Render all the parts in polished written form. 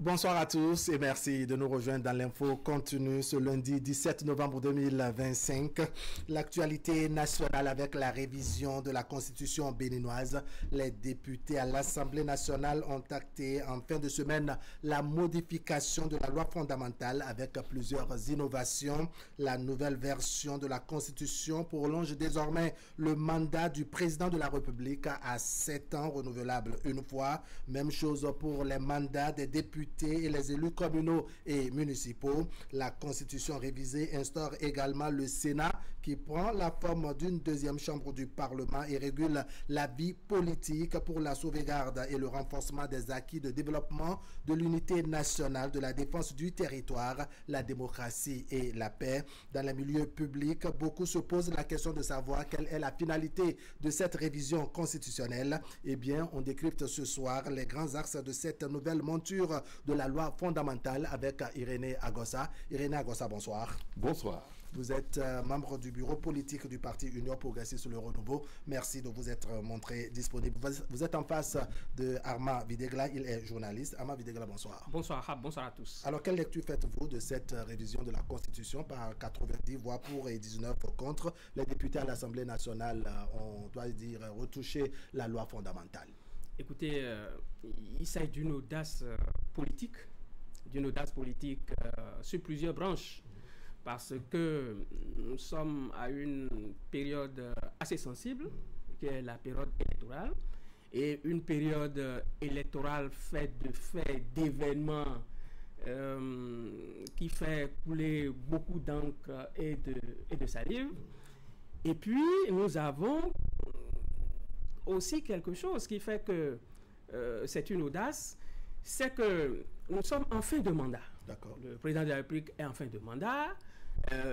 Bonsoir à tous et merci de nous rejoindre dans l'info continue ce lundi 17 novembre 2025. L'actualité nationale avec la révision de la constitution béninoise. Les députés à l'Assemblée nationale ont acté en fin de semaine la modification de la loi fondamentale avec plusieurs innovations. La nouvelle version de la constitution prolonge désormais le mandat du président de la République à 7 ans renouvelable une fois. Même chose pour les mandats des députés et les élus communaux et municipaux. La constitution révisée instaure également le Sénat qui prend la forme d'une deuxième chambre du Parlement et régule la vie politique pour la sauvegarde et le renforcement des acquis de développement de l'unité nationale, de la défense du territoire, la démocratie et la paix. Dans les milieux publics, beaucoup se posent la question de savoir quelle est la finalité de cette révision constitutionnelle. Eh bien, on décrypte ce soir les grands axes de cette nouvelle monture de la loi fondamentale avec Irénée Agossa. Irénée Agossa, bonsoir. Bonsoir. Vous êtes membre du bureau politique du parti Union Progressiste le Renouveau. Merci de vous être montré disponible. Vous êtes en face de Armand Videgla, il est journaliste. Armand Videgla, bonsoir. Bonsoir, bonsoir à tous. Alors, quelle lecture faites-vous de cette révision de la Constitution par 90 voix pour et 19 contre? Les députés à l'Assemblée nationale ont, doit dire, retouché la loi fondamentale. Écoutez, il s'agit d'une audace politique, sur plusieurs branches, parce que nous sommes à une période assez sensible, qui est la période électorale, et une période électorale faite d'événements qui fait couler beaucoup d'encre et de salive. Et puis, nous avons aussi quelque chose qui fait que c'est une audace, c'est que nous sommes en fin de mandat. D'accord. Le président de la République est en fin de mandat,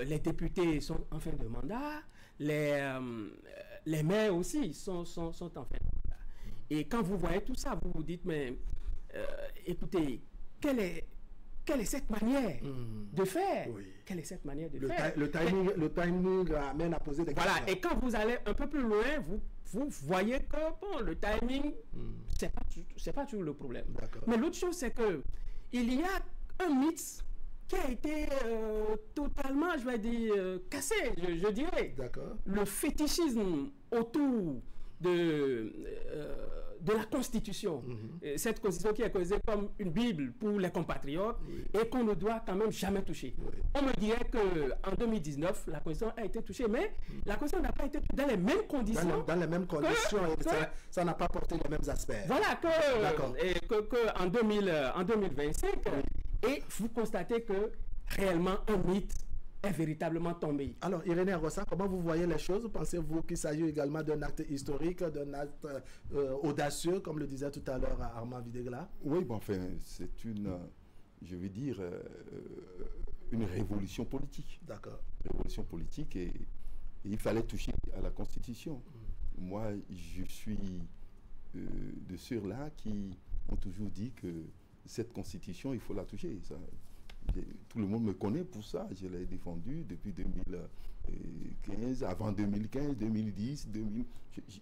les députés sont en fin de mandat, les maires aussi sont en fin de mandat. Et quand vous voyez tout ça, vous vous dites, mais écoutez, quelle est cette manière de faire? Oui. Quelle est cette manière de faire? Le timing amène à poser des questions. Voilà, et quand vous allez un peu plus loin, vous voyez que bon, le timing, c'est pas toujours le problème. Mais l'autre chose, c'est que il y a un mythe qui a été totalement, je vais dire, cassé, je dirais. D'accord. Le fétichisme autour de la Constitution. Cette Constitution qui est considérée comme une Bible pour les compatriotes et qu'on ne doit quand même jamais toucher. On me dirait qu'en 2019, la Constitution a été touchée, mais la Constitution n'a pas été touchée dans les mêmes conditions. Dans les mêmes conditions, ça n'a pas porté les mêmes aspects. Voilà, que en 2025, et vous constatez que réellement un mythe est véritablement tombé. Alors, Irénée Agossa, comment vous voyez les choses? Pensez-vous qu'il s'agit également d'un acte historique, d'un acte audacieux, comme le disait tout à l'heure Armand Videgla? Oui, bon, enfin, c'est une, je veux dire, une révolution politique. D'accord. Révolution politique et il fallait toucher à la Constitution. Moi, je suis de ceux-là qui ont toujours dit que cette Constitution, il faut la toucher. Ça, tout le monde me connaît pour ça. Je l'ai défendu depuis 2015, avant 2015, 2010, 2000.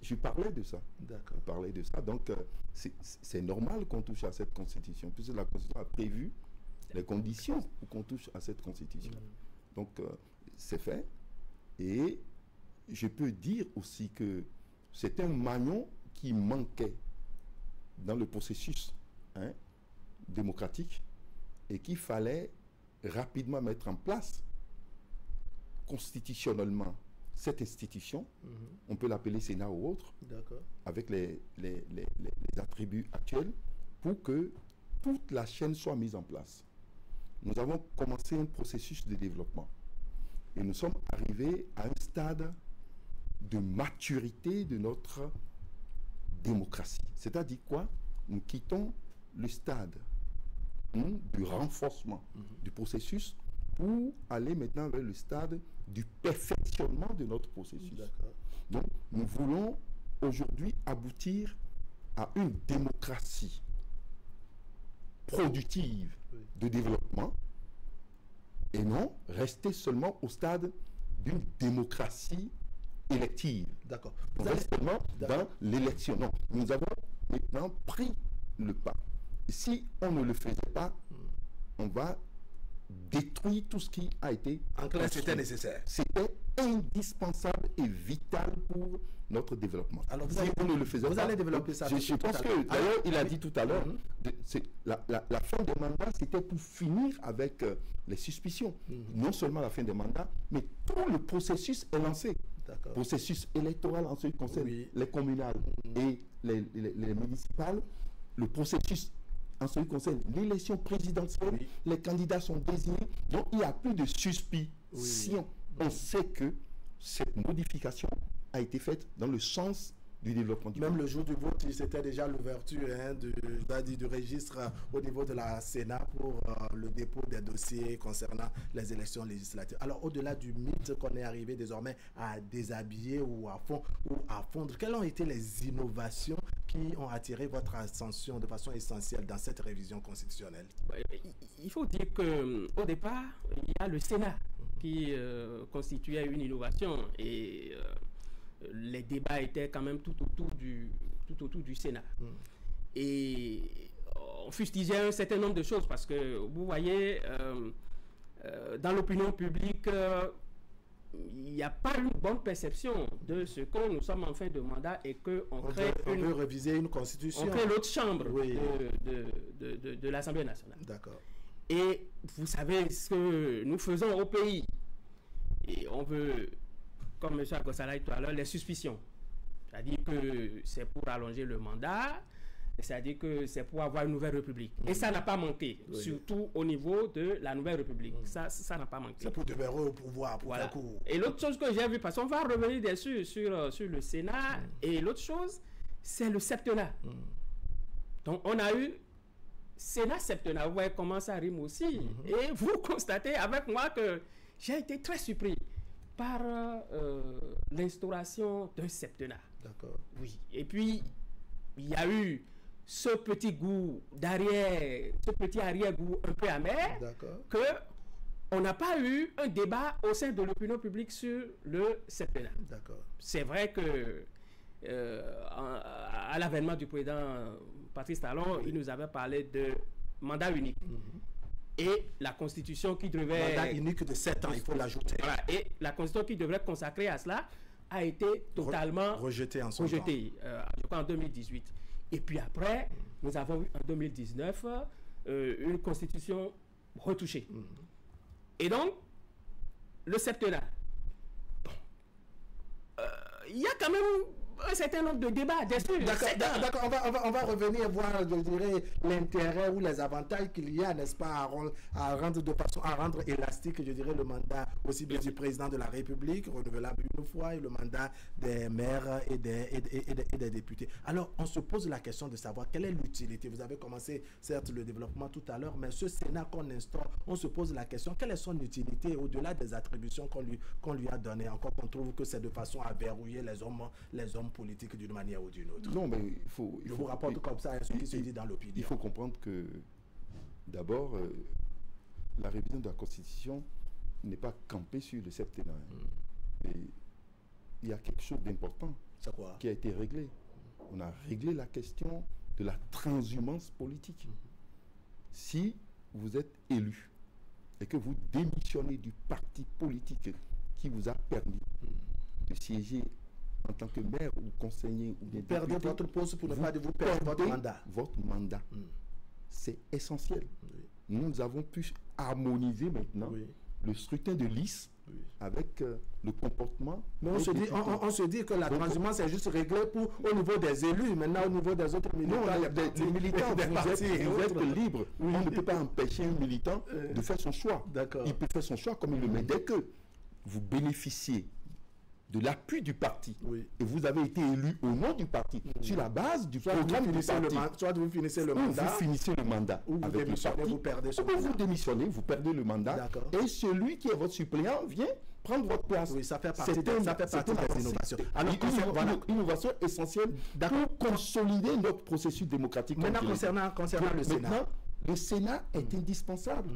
Je parlais de ça. D'accord. Je parlais de ça. Donc, c'est normal qu'on touche à cette Constitution, puisque la Constitution a prévu les conditions pour qu'on touche à cette Constitution. Donc, c'est fait. Et je peux dire aussi que c'est un maillon qui manquait dans le processus démocratique et qu'il fallait rapidement mettre en place constitutionnellement cette institution, on peut l'appeler Sénat ou autre, avec les attributs actuels, pour que toute la chaîne soit mise en place. Nous avons commencé un processus de développement et nous sommes arrivés à un stade de maturité de notre démocratie. C'est-à-dire quoi? Nous quittons le stade du renforcement du processus pour aller maintenant vers le stade du perfectionnement de notre processus. Donc, nous voulons aujourd'hui aboutir à une démocratie productive de développement et non rester seulement au stade d'une démocratie élective. D'accord. Reste seulement dans l'élection. Non, nous avons maintenant pris le pas si on ne le faisait pas, on va détruire tout ce qui a été... En clair, c'était nécessaire. C'était indispensable et vital pour notre développement. Alors, si on ne le faisait pas... Vous allez développer ça. Je pense que, d'ailleurs, il a dit tout à l'heure, la fin des mandats, c'était pour finir avec les suspicions. Non seulement la fin des mandats, mais tout le processus est lancé. Processus électoral en ce qui concerne les communales et les municipales. Le processus en ce qui concerne l'élection présidentielle, les candidats sont désignés, donc il n'y a plus de suspicion. On sait que cette modification a été faite dans le sens du développement du pays. Même le jour du vote, c'était déjà l'ouverture du registre au niveau de la Sénat pour le dépôt des dossiers concernant les élections législatives. Alors, au-delà du mythe qu'on est arrivé désormais à déshabiller ou à fondre, quelles ont été les innovations qui ont attiré votre attention de façon essentielle dans cette révision constitutionnelle? Il faut dire qu'au départ, il y a le Sénat qui constituait une innovation et les débats étaient quand même tout autour du Sénat. Et on fustigeait un certain nombre de choses parce que, vous voyez, dans l'opinion publique, il n'y a pas une bonne perception de ce que nous sommes en fin de mandat et qu'on veut réviser une constitution. On crée l'autre chambre de l'Assemblée nationale. D'accord. Et vous savez ce que nous faisons au pays. Et on veut, comme M. Akosala dit tout à l'heure, les suspicions. C'est-à-dire que c'est pour allonger le mandat, c'est-à-dire que c'est pour avoir une nouvelle république. Et ça n'a pas manqué, surtout au niveau de la nouvelle république. Ça n'a pas manqué. C'est pour demeurer au pouvoir. Voilà. Et l'autre chose que j'ai vu, parce qu'on va revenir bien sûr sur le Sénat, et l'autre chose, c'est le septennat. Donc on a eu Sénat-septennat. Vous voyez comment ça rime aussi. Et vous constatez avec moi que j'ai été très surpris par l'instauration d'un septennat. D'accord. Oui. Et puis, il y a eu ce petit goût d'arrière, ce petit arrière-goût un peu amer, que on n'a pas eu un débat au sein de l'opinion publique sur le septennat. D'accord. C'est vrai que à l'avènement du président Patrice Talon, il nous avait parlé de mandat unique. Et la constitution qui devait... Mandat unique de 7 ans, il faut l'ajouter. Voilà. Et la constitution qui devrait consacrer à cela a été totalement rejetée en son temps. Je crois en 2018. Et puis après, nous avons eu en 2019 une constitution retouchée. Et donc, le septennat. Bon. Il y a quand même un certain nombre de débats. D'accord, on va revenir voir, je dirais, l'intérêt ou les avantages qu'il y a, n'est-ce pas, à rendre élastique, je dirais, le mandat aussi bien du président de la République, renouvelable une fois, et le mandat des maires et des députés. Alors, on se pose la question de savoir quelle est l'utilité. Vous avez commencé, certes, le développement tout à l'heure, mais ce Sénat qu'on instaure, on se pose la question, quelle est son utilité au-delà des attributions qu'on lui a données, encore qu'on trouve que c'est de façon à verrouiller les hommes politiques d'une manière ou d'une autre. Non, mais il faut vous rapporte comme ça à ce qui se dit dans l'opinion. Il faut comprendre que, d'abord, la révision de la Constitution n'est pas campée sur le septennat. Et il y a quelque chose d'important qui a été réglé. On a réglé la question de la transhumance politique. Si vous êtes élu et que vous démissionnez du parti politique qui vous a permis de siéger en tant que maire ou conseiller ou député, perdez votre poste pour ne pas vous perdre votre mandat. Votre mandat. C'est essentiel. Nous avons pu harmoniser maintenant le scrutin de liste avec le comportement. Mais on se dit que la transhumance est juste réglée au niveau des élus. Maintenant, au niveau des autres militants, les militants, vous êtes libre. On ne peut pas empêcher un militant de faire son choix. Il peut faire son choix comme il le met. Dès que vous bénéficiez de l'appui du parti, et vous avez été élu au nom du parti, sur la base du programme du parti. Soit vous finissez le mandat, vous finissez le mandat, ou vous démissionnez, vous perdez ce mandat. Vous démissionnez, vous perdez le mandat, et celui qui est votre suppléant vient prendre votre place. Oui, ça fait partie des innovations. Alors, innovation essentielle pour consolider notre processus démocratique. Maintenant, concernant le Sénat. Maintenant, le Sénat est indispensable.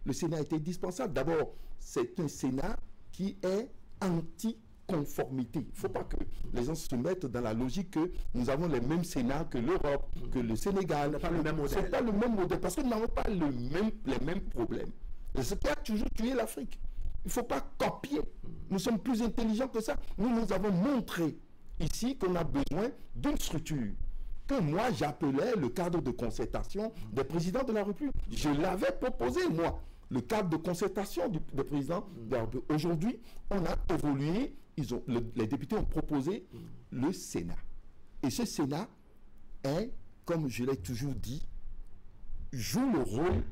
Le Sénat est indispensable. D'abord, c'est un Sénat qui est conformité. Il ne faut pas que les gens se mettent dans la logique que nous avons les mêmes Sénats que l'Europe, que le Sénégal. Ce n'est pas le même modèle. Ce n'est pas le même modèle parce que nous n'avons pas les mêmes problèmes. C'est ce qui a toujours tué l'Afrique. Il ne faut pas copier. Nous sommes plus intelligents que ça. Nous avons montré ici qu'on a besoin d'une structure que moi j'appelais le cadre de concertation des présidents de la République. Je l'avais proposé, moi, le cadre de concertation des présidents de la République. Aujourd'hui, on a évolué, les députés ont proposé le Sénat. Et ce Sénat est, comme je l'ai toujours dit, joue le rôle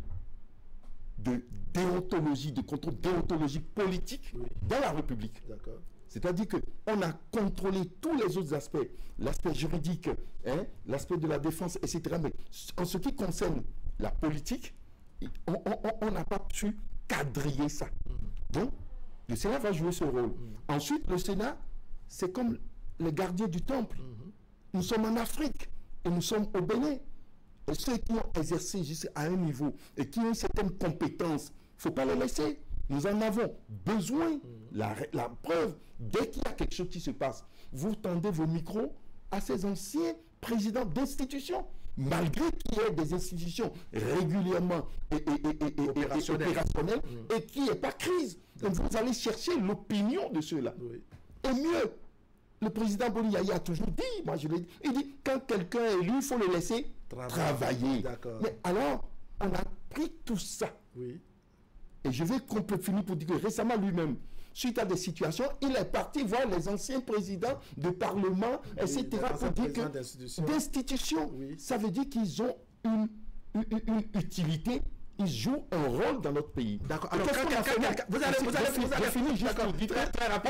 de déontologie, de contrôle déontologique politique dans la République. D'accord. C'est-à-dire qu'on a contrôlé tous les autres aspects, l'aspect juridique, l'aspect de la défense, etc. Mais en ce qui concerne la politique, on n'a pas pu quadriller ça. Donc, le Sénat va jouer ce rôle. Ensuite, le Sénat, c'est comme les gardiens du temple. Nous sommes en Afrique et nous sommes au Bénin. Et ceux qui ont exercé jusqu'à un niveau et qui ont une certaine compétence, il ne faut pas les laisser. Nous en avons besoin. La preuve, dès qu'il y a quelque chose qui se passe, vous tendez vos micros à ces anciens présidents d'institutions. Malgré qu'il y ait des institutions régulièrement opérationnelles et qu'il n'y ait pas crise. Donc vous allez chercher l'opinion de ceux-là. Oui. Et mieux, le président Boni Yayi a toujours dit, moi je l'ai dit, il dit, quand quelqu'un est élu, il faut le laisser travailler. Mais alors, on a pris tout ça. Oui. Et je vais finir pour dire que récemment lui-même, suite à des situations, il est parti voir les anciens présidents de parlement, etc. pour dire que d'institutions, ça veut dire qu'ils ont une utilité, ils jouent un rôle dans notre pays. D'accord. Alors, vous allez finir juste pour dire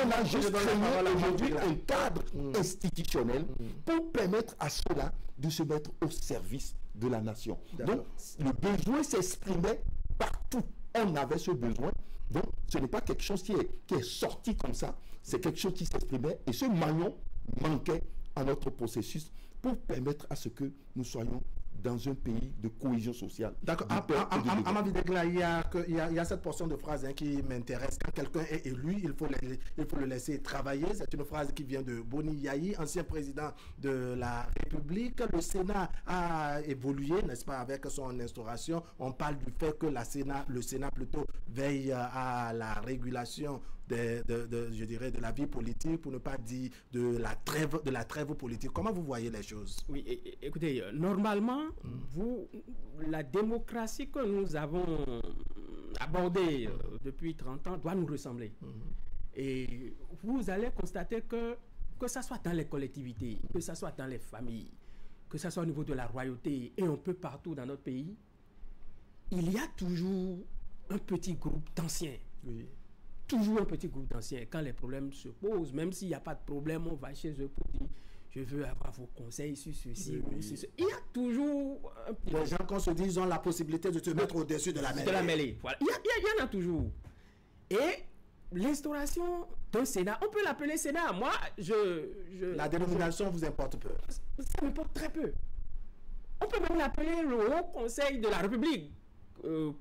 on a juste créé aujourd'hui un cadre institutionnel pour permettre à ceux-là de se mettre au service de la nation. Donc, le besoin s'exprimait partout. On avait ce besoin. Donc, ce n'est pas quelque chose qui est sorti comme ça. C'est quelque chose qui s'exprimait. Et ce maillon manquait à notre processus pour permettre à ce que nous soyons dans un pays de cohésion sociale. D'accord. Amady Degla, il y a cette portion de phrase qui m'intéresse. Quand quelqu'un est élu, il faut le laisser travailler. C'est une phrase qui vient de Boni Yayi, ancien président de la République. Le Sénat a évolué, n'est-ce pas, avec son instauration. On parle du fait que le Sénat plutôt veille à la régulation je dirais, de la vie politique, pour ne pas dire de la trêve politique. Comment vous voyez les choses? Oui, écoutez, normalement, la démocratie que nous avons abordée depuis 30 ans doit nous ressembler. Et vous allez constater que ça soit dans les collectivités, que ça soit dans les familles, que ça soit au niveau de la royauté et un peu partout dans notre pays, il y a toujours un petit groupe d'anciens. Oui. Toujours un petit groupe d'anciens. Quand les problèmes se posent, même s'il n'y a pas de problème, on va chez eux pour dire je veux avoir vos conseils sur ceci ou sur ce. Il y a toujours un petit les gens, qu'on se dit, ils ont la possibilité de se mettre au-dessus de la mêlée. Voilà. Il y en a toujours. Et l'instauration d'un Sénat, on peut l'appeler Sénat. Moi, la dénomination vous importe peu. Ça m'importe très peu. On peut même l'appeler le Haut Conseil de la République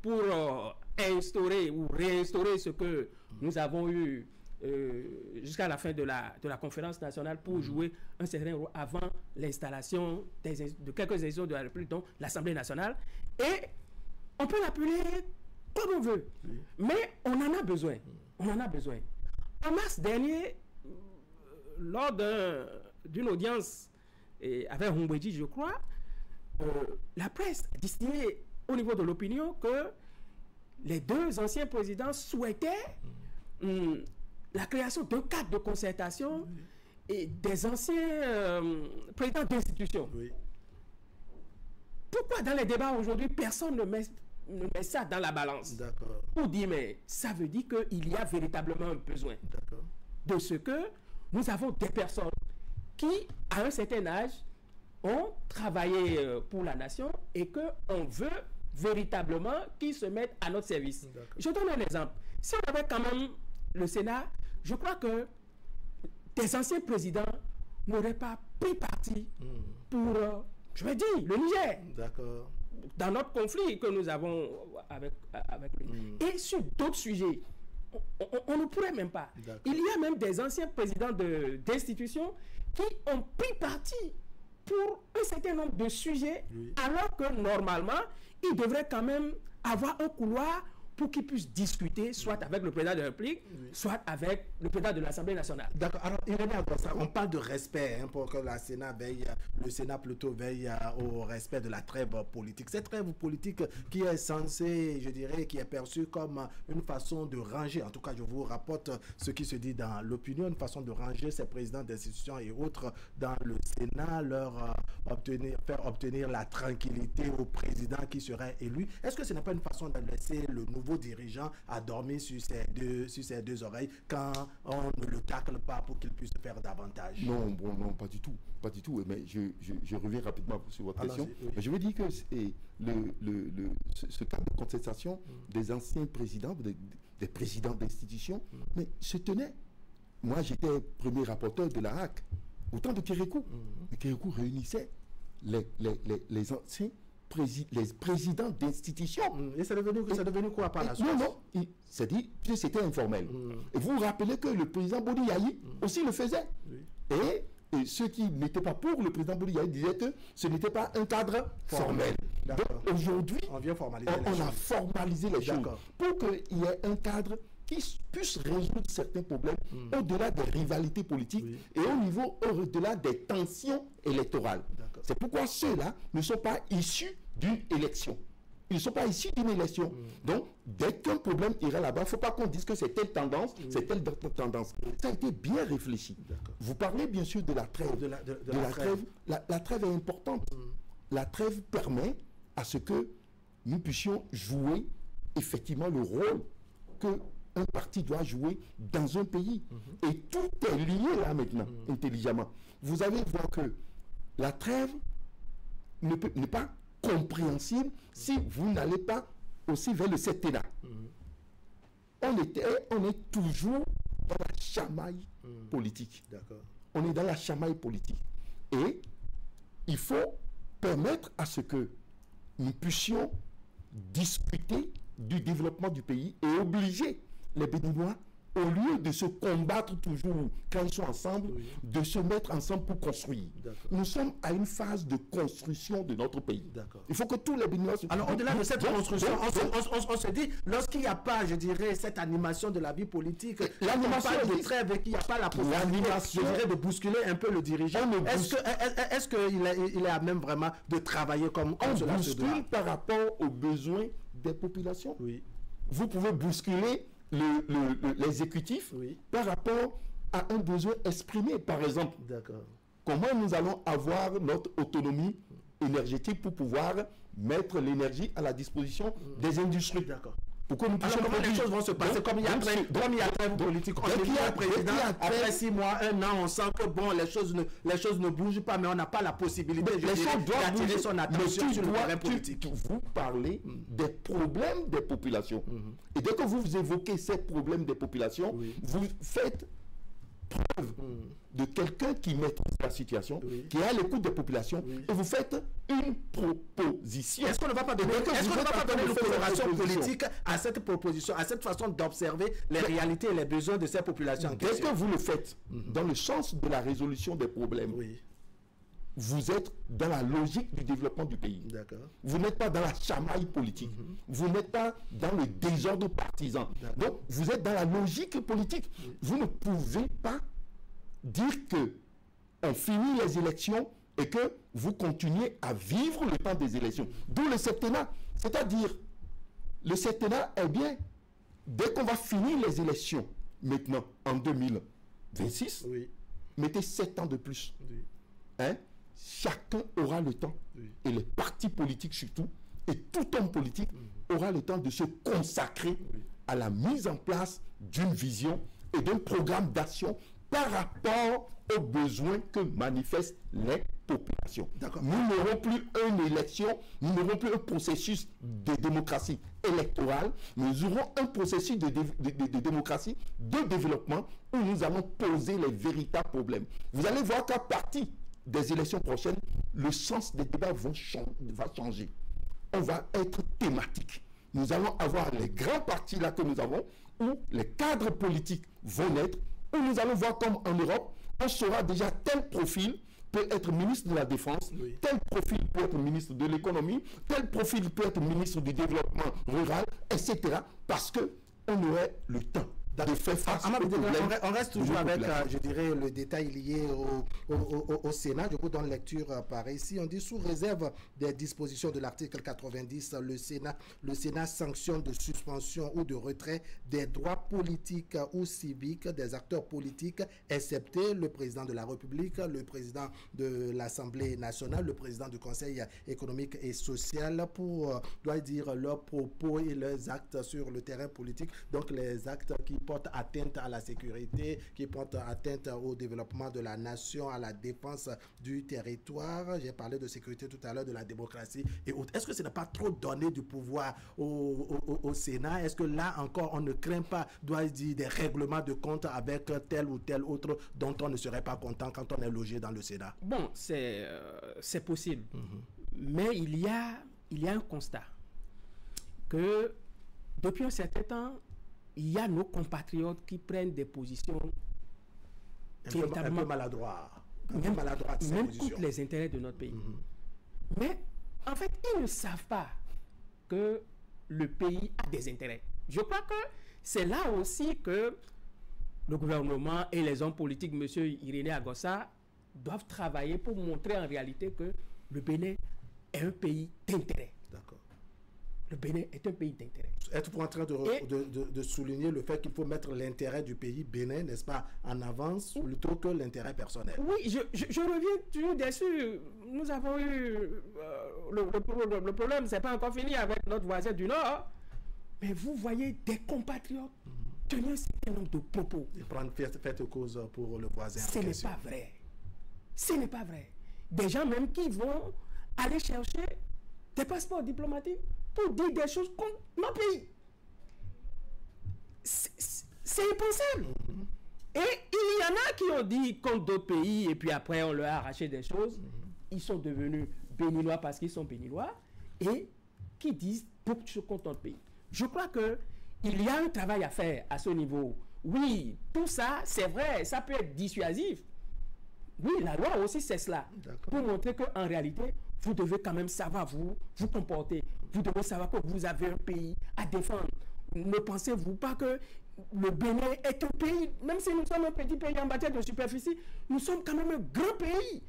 pour instaurer ou réinstaurer ce que nous avons eu jusqu'à la fin de la conférence nationale pour jouer un certain rôle avant l'installation de quelques institutions de la République, dont l'Assemblée nationale. Et on peut l'appeler comme on veut. Mais on en a besoin. On en a besoin. En mars dernier, lors d'une audience avec Humbweji, je crois, la presse a distillé au niveau de l'opinion que les deux anciens présidents souhaitaient la création d'un cadre de concertation et des anciens présidents d'institutions. Oui. Pourquoi dans les débats aujourd'hui, personne ne met ça dans la balance? D'accord. Pour dire, mais ça veut dire qu'il y a véritablement un besoin de ce que nous avons des personnes qui, à un certain âge, ont travaillé pour la nation et qu'on veut véritablement qu'ils se mettent à notre service. Je donne un exemple. Si on avait quand même le Sénat, je crois que des anciens présidents n'auraient pas pris parti pour, je vais dire, le Niger. D'accord. Dans notre conflit que nous avons avec lui. Et sur d'autres sujets, On ne pourrait même pas. Il y a même des anciens présidents d'institutions qui ont pris parti pour un certain nombre de sujets, alors que normalement, ils devraient quand même avoir un couloir pour qu'ils puissent discuter, soit avec le président de la République, soit avec le président de l'Assemblée nationale. D'accord. Alors, Irénée Agossa, on parle de respect pour que le Sénat veille au respect de la trêve politique. Cette trêve politique qui est censée, je dirais, qui est perçue comme une façon de ranger, en tout cas, je vous rapporte ce qui se dit dans l'opinion, une façon de ranger ces présidents d'institutions et autres dans le Sénat, faire obtenir la tranquillité au président qui serait élu. Est-ce que ce n'est pas une façon de laisser le nouveau dirigeant à dormir sur ses deux oreilles quand on ne le tacle pas pour qu'il puisse faire davantage? Non, pas du tout. Pas du tout. Mais je reviens rapidement sur votre question. Mais je veux dire que ce cadre de contestation des anciens présidents, des présidents d'institutions, mais se tenait. Moi, j'étais premier rapporteur de la HAC au temps de Kérékou. Kérékou réunissait les anciens les présidents d'institutions. Et c'est devenu quoi par la suite? Non, c'est-à-dire que c'était informel. Et vous vous rappelez que le président Bodi Yahi aussi le faisait. Et ceux qui n'étaient pas pour le président Bodi Yahi disaient que ce n'était pas un cadre formel. Donc aujourd'hui, on a formalisé les choses pour qu'il y ait un cadre qui puisse résoudre certains problèmes au-delà des rivalités politiques et au-delà des tensions électorales. C'est pourquoi ceux-là ne sont pas issus d'une élection. Ils ne sont pas issus d'une élection. Donc, dès qu'un problème ira là-bas, il ne faut pas qu'on dise que c'est telle tendance, c'est telle tendance. Ça a été bien réfléchi. Vous parlez bien sûr de la trêve. La trêve est importante. La trêve permet à ce que nous puissions jouer effectivement le rôle que un parti doit jouer dans un pays. Et tout est lié là maintenant, intelligemment. Vous allez voir que la trêve n'est pas compréhensible si vous n'allez pas aussi vers le septennat. On est toujours dans la chamaille politique. On est dans la chamaille politique. Et il faut permettre à ce que nous puissions discuter du développement du pays et obliger les Béninois, au lieu de se combattre toujours quand ils sont ensemble, de se mettre ensemble pour construire. Nous sommes à une phase de construction de notre pays. Il faut que tous les Béninois se... Alors, au-delà de cette construction, on se dit, lorsqu'il n'y a pas, je dirais, cette animation de la vie politique, l'animation de trêve et qu'il n'y a pas la possibilité, je dirais, de bousculer un peu le dirigeant, est-ce qu'il est à même vraiment de travailler comme cela se doit? On bouscule par rapport aux besoins des populations. Vous pouvez bousculer l'exécutif par rapport à un besoin exprimé, par exemple. Comment nous allons avoir notre autonomie énergétique pour pouvoir mettre l'énergie à la disposition des industries. Pourquoi nous puissions comment les choses vont se passer comme il y a trêve politique. On dit un président, après 6 mois, 1 an, on sent que bon, les choses ne bougent pas, mais on n'a pas la possibilité d'attirer son attention sur le terrain politique. Vous parlez des problèmes des populations. Et dès que vous évoquez ces problèmes des populations, vous faites preuve de quelqu'un qui maîtrise la situation, qui est à l'écoute des populations, et vous faites une proposition. Est-ce qu'on ne va pas donner une coloration politique à cette proposition, à cette façon d'observer les réalités et les besoins de ces populations en question? Dès que vous le faites dans le sens de la résolution des problèmes, vous êtes dans la logique du développement du pays. Vous n'êtes pas dans la chamaille politique. Vous n'êtes pas dans le désordre partisan. Donc, vous êtes dans la logique politique. Vous ne pouvez pas dire que on finit les élections et que vous continuez à vivre le temps des élections. D'où le septennat. C'est-à-dire, le septennat est bien, dès qu'on va finir les élections, maintenant, en 2026, mettez 7 ans de plus. Chacun aura le temps, et les partis politiques surtout, et tout homme politique aura le temps de se consacrer à la mise en place d'une vision et d'un programme d'action par rapport aux besoins que manifestent les populations. Nous n'aurons plus une élection, nous n'aurons plus un processus de démocratie électorale, nous aurons un processus de démocratie de développement où nous allons poser les véritables problèmes. Vous allez voir qu'à partir des élections prochaines, le sens des débats va changer. On va être thématique. nous allons avoir les grands partis là que nous avons, où les cadres politiques vont naître, où nous allons voir comme en Europe, on saura déjà tel profil peut être ministre de la Défense, oui. Tel profil peut être ministre de l'Économie, tel profil peut être ministre du Développement rural, etc. Parce qu'on aurait le temps de faire face aux problèmes. On reste toujours avec, je dirais, le détail lié au Sénat. Je vous donne lecture par ici. On dit, sous réserve des dispositions de l'article 90, le Sénat sanctionne de suspension ou de retrait des droits politiques ou civiques des acteurs politiques, excepté le président de la République, le président de l'Assemblée nationale, le président du Conseil économique et social, pour, doit dire, leurs propos et leurs actes sur le terrain politique. Donc, les actes qui portent atteinte à la sécurité, qui portent atteinte au développement de la nation, à la défense du territoire. J'ai parlé de sécurité tout à l'heure, de la démocratie et autres. Est-ce que ce n'est pas trop donné du pouvoir au Sénat? Est-ce que là encore, on ne craint pas, doit dire, des règlements de compte avec tel ou tel autre dont on ne serait pas content quand on est logé dans le Sénat? Bon, c'est possible. Mais il y a un constat que depuis un certain temps, il y a nos compatriotes qui prennent des positions un peu maladroites. Même contre les intérêts de notre pays. Mais en fait, ils ne savent pas que le pays a des intérêts. Je crois que c'est là aussi que le gouvernement et les hommes politiques, M. Irénée Agossa, doivent travailler pour montrer en réalité que le Bénin est un pays d'intérêt. D'accord. Le Bénin est un pays d'intérêt. Êtes-vous en train de souligner le fait qu'il faut mettre l'intérêt du pays Bénin, n'est-ce pas, en avance plutôt que l'intérêt personnel? Oui, je reviens toujours dessus. Nous avons eu le problème, c'est pas encore fini avec notre voisin du Nord. Mais vous voyez des compatriotes tenir un certain nombre de propos. Et prendre fait cause pour le voisin. Ce n'est pas vrai. Ce n'est pas vrai. Des gens même qui vont aller chercher des passeports diplomatiques pour dire des choses contre notre pays. C'est impensable. Et il y en a qui ont dit contre d'autres pays et puis après on leur a arraché des choses. Ils sont devenus béninois parce qu'ils sont béninois et qui disent beaucoup de choses contre notre pays. Je crois qu'il y a un travail à faire à ce niveau. Oui, tout ça, c'est vrai, ça peut être dissuasif. Oui, la loi aussi, c'est cela. Pour montrer qu'en réalité, vous devez quand même savoir vous comporter. Vous devez savoir que vous avez un pays à défendre. Ne pensez-vous pas que le Bénin est un pays, même si nous sommes un petit pays en matière de superficie, nous sommes quand même un grand pays.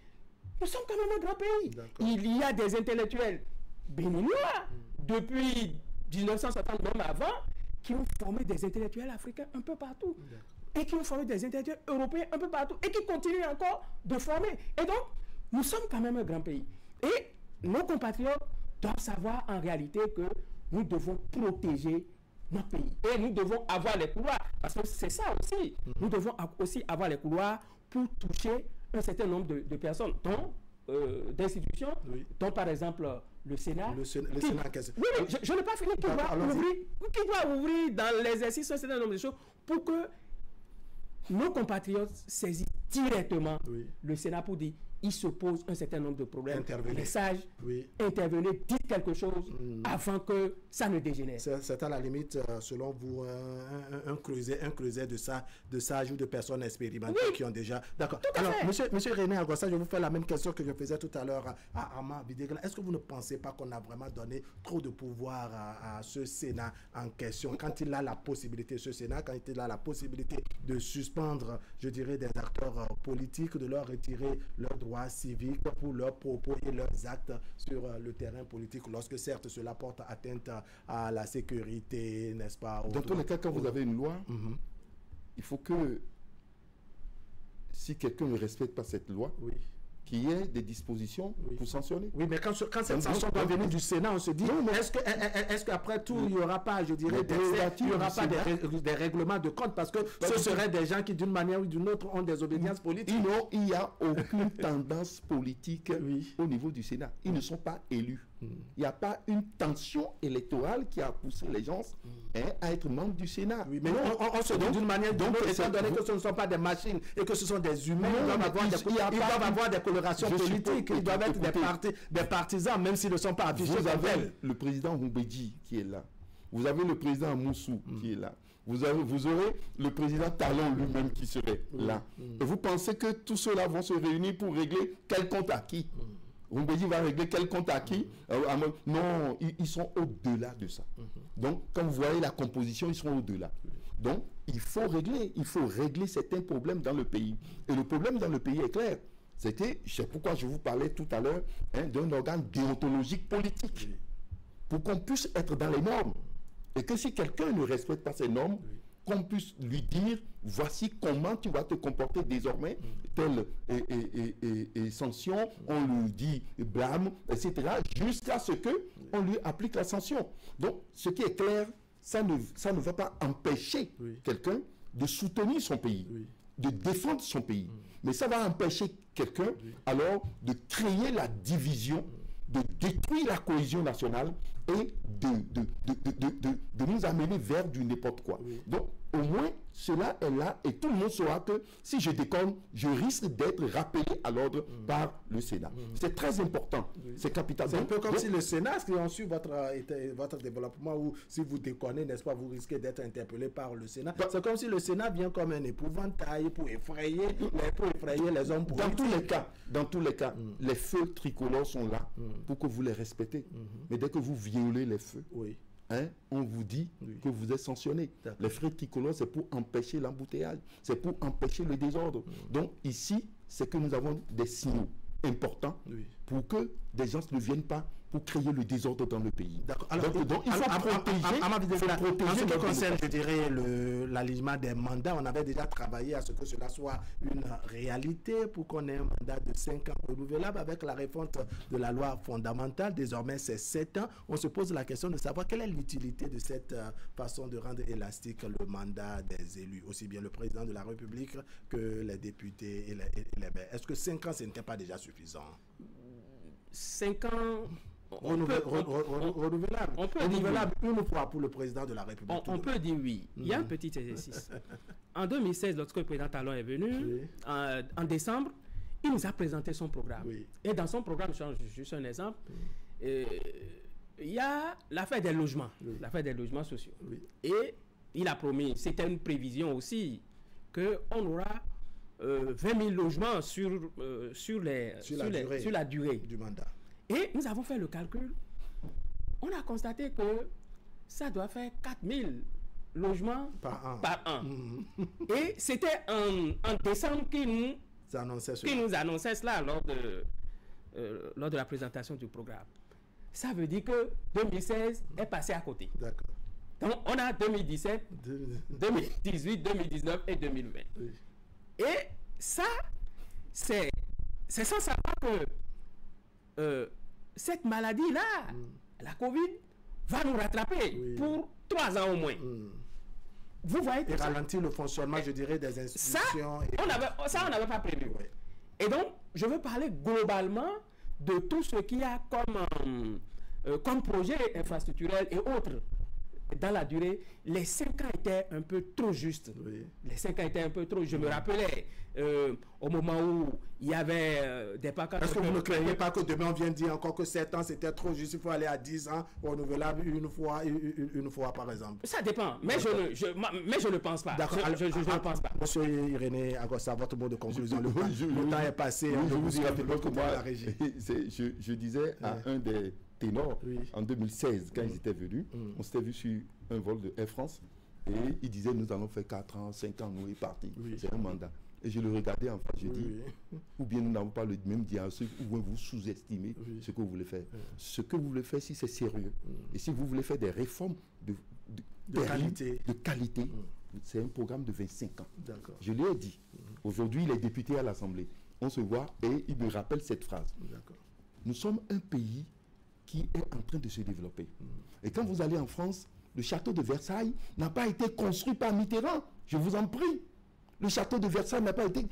Nous sommes quand même un grand pays. Il y a des intellectuels béninois, depuis 1960, même avant, qui ont formé des intellectuels africains un peu partout. Et qui ont formé des intellectuels européens un peu partout. Et qui continuent encore de former. Et donc, nous sommes quand même un grand pays. Et nos compatriotes doivent savoir en réalité que nous devons protéger notre pays. Et nous devons avoir les couloirs. Parce que c'est ça aussi. Nous devons aussi avoir les couloirs pour toucher un certain nombre de personnes, dont d'institutions, dont par exemple le Sénat. Le Sénat oui, je n'ai pas fini. Qui doit ouvrir dans l'exercice un certain nombre de choses pour que nos compatriotes saisissent directement le Sénat pour dire il se pose un certain nombre de problèmes. Message, intervenez, dites quelque chose avant que ça ne dégénère. C'est à la limite, selon vous, un creuset de sages ou de personnes expérimentées qui ont déjà... D'accord. Alors, monsieur René Agossa, je vous fais la même question que je faisais tout à l'heure à Ama Bidegla. Est-ce que vous ne pensez pas qu'on a vraiment donné trop de pouvoir à ce Sénat en question quand il a la possibilité, ce Sénat, quand il a la possibilité de suspendre, je dirais, des acteurs politiques, de leur retirer leurs droits civiques pour leurs propos et leurs actes sur le terrain politique, lorsque certes cela porte atteinte à la sécurité, n'est-ce pas? Dans tous les cas, quand vous avez une loi, il faut que si quelqu'un ne respecte pas cette loi, qu'il y ait des dispositions pour sanctionner. Oui, mais quand cette sanction doit venir du Sénat, on se dit, est-ce qu'après tout, il n'y aura pas, je dirais, il n'y aura pas des règlements de compte, parce que ce seraient des gens qui, d'une manière ou d'une autre, ont des obédiences politiques. Non, il n'y a aucune tendance politique au niveau du Sénat. Ils ne sont pas élus. Il n'y a pas une tension électorale qui a poussé les gens à être membres du Sénat. Oui, mais on se dit d'une manière ou d'une autre, étant donné que ce ne sont pas des machines et que ce sont des humains, ils doivent avoir des colorations politiques, ils doivent être des partisans, même s'ils ne sont pas affichés. Vous avez le président Mbedji qui est là. Vous avez le président Moussou qui est là. Vous aurez le président Talon lui-même qui serait là. Et vous pensez que tous ceux-là vont se réunir pour régler quel compte à qui? Rumbédi va régler quel compte à qui? Non, ils sont au-delà de ça. Donc, quand vous voyez la composition, ils sont au-delà. Donc, il faut régler certains problèmes dans le pays. Et le problème dans le pays est clair. C'est pourquoi je vous parlais tout à l'heure d'un organe déontologique politique. Pour qu'on puisse être dans les normes. Et que si quelqu'un ne respecte pas ces normes, qu'on puisse lui dire, voici comment tu vas te comporter désormais, telle et sanction, on lui dit blâme, etc., jusqu'à ce qu'on lui applique la sanction. Donc, ce qui est clair, ça ne va pas empêcher quelqu'un de soutenir son pays, de défendre son pays. Mais ça va empêcher quelqu'un, alors, de créer la division, de détruire la cohésion nationale et de nous amener vers du n'importe quoi. Donc, au moins, cela est là et tout le monde saura que si je déconne, je risque d'être rappelé à l'ordre par le Sénat. C'est très important. C'est capital. C'est un peu comme si le Sénat, qui a su votre développement, ou si vous déconnez, n'est-ce pas, vous risquez d'être interpellé par le Sénat. C'est comme si le Sénat vient comme un épouvantail pour effrayer les hommes politiques. Dans tous les cas, les feux tricolores sont là pour que vous les respectez. Mais dès que vous violez les feux, on vous dit que vous êtes sanctionné. Les feux tricolores, c'est pour empêcher l'embouteillage, c'est pour empêcher le désordre. Donc ici, c'est que nous avons des signaux importants pour que des gens ne viennent pas pour créer le désordre dans le pays. D'accord. Alors, donc il faut protéger. En ce qui concerne, je dirais, l'alignement des mandats, on avait déjà travaillé à ce que cela soit une réalité pour qu'on ait un mandat de 5 ans renouvelable. Avec la refonte de la loi fondamentale, désormais c'est 7 ans. On se pose la question de savoir quelle est l'utilité de cette façon de rendre élastique le mandat des élus, aussi bien le président de la République que les députés et les maires. Est-ce que 5 ans, ce n'était pas déjà suffisant? 5 ans... renouvelable. Renouvelable une fois pour le président de la République. On peut dire oui. Il y a un petit exercice. En 2016, lorsque le président Talon est venu, en décembre, il nous a présenté son programme. Et dans son programme, je change juste un exemple, il y a l'affaire des logements, l'affaire des logements sociaux. Et il a promis, c'était une prévision aussi, qu'on aura 20 000 logements sur la durée du mandat. Et nous avons fait le calcul. On a constaté que ça doit faire 4 000 logements par an. Et c'était en décembre qui nous annonçait cela lors de la présentation du programme. Ça veut dire que 2016 est passé à côté. D'accord. Donc on a 2017, 2018, 2019 et 2020. Et ça, c'est sans savoir que cette maladie-là, la Covid, va nous rattraper pour 3 ans au moins. Vous voyez, et ralentir le fonctionnement, je dirais, des institutions. Ça, on n'avait pas prévu. Et donc, je veux parler globalement de tout ce qu'il y a comme projet infrastructurel et autres. Dans la durée, les 5 ans étaient un peu trop justes. Les 5 ans étaient un peu trop. Je me rappelais au moment où il y avait des paquets. Est-ce que vous ne craignez pas que demain on vienne dire encore que 7 ans c'était trop juste, il faut aller à 10 ans renouvelable une fois par exemple? Ça dépend, mais je ne pense pas. D'accord. Je ne pense pas. Monsieur Irénée Agossa, votre mot de conclusion. Le temps est passé. Je vous dis rapidement que moi, je disais à un des ténors en 2016 quand ils étaient venus, on s'était vu sur un vol de Air France et ils disaient nous allons faire 4 ans, 5 ans, nous est parti. C'est un mandat. Et je le regardais en face, je dis, ou bien nous n'avons pas le même diagnostic, ou bien vous sous-estimez ce que vous voulez faire. Ce que vous voulez faire, si c'est sérieux, et si vous voulez faire des réformes de qualité, c'est un programme de 25 ans. Je lui ai dit, aujourd'hui, les députés à l'Assemblée, on se voit et ils me rappellent cette phrase. Nous sommes un pays qui est en train de se développer. Et quand vous allez en France, le château de Versailles n'a pas été construit par Mitterrand, je vous en prie. Le château de Versailles n'a pas été...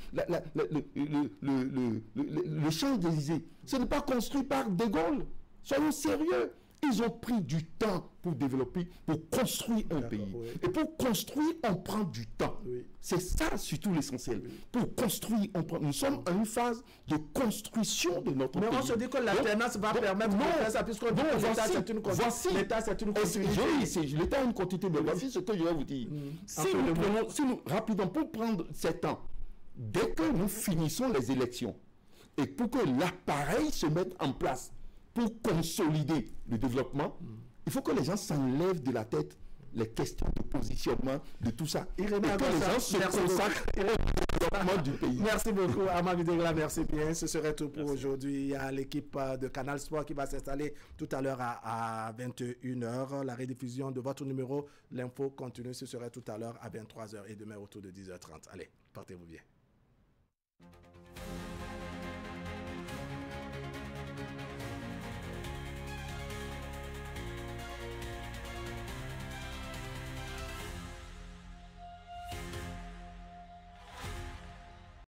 le Champs-Élysées, ce n'est pas construit par De Gaulle. Soyons sérieux. Ils ont pris du temps pour développer, pour construire un pays. Oui. Et pour construire, on prend du temps. Oui. C'est ça surtout l'essentiel. Oui. Pour construire, nous sommes à une phase de construction de notre pays. Mais on se dit que l'alternance va permettre de faire ça, puisqu'on dit que l'État c'est une continuité. L'État c'est une continuité. L'État a une continuité, mais voici ce que je vais vous dire. Si nous, rapidement, pour prendre 7 ans, dès que nous finissons les élections, et pour que l'appareil se mette en place pour consolider le développement, il faut que les gens s'enlèvent de la tête les questions de positionnement, de tout ça. Et que les gens se consacrent au développement du pays. Merci beaucoup, Amami Degla, merci bien. Ce serait tout pour aujourd'hui. Il y a l'équipe de Canal Sport qui va s'installer tout à l'heure à 21h. La rediffusion de votre numéro, l'info continue, ce serait tout à l'heure à 23h et demain autour de 10h30. Allez, portez-vous bien.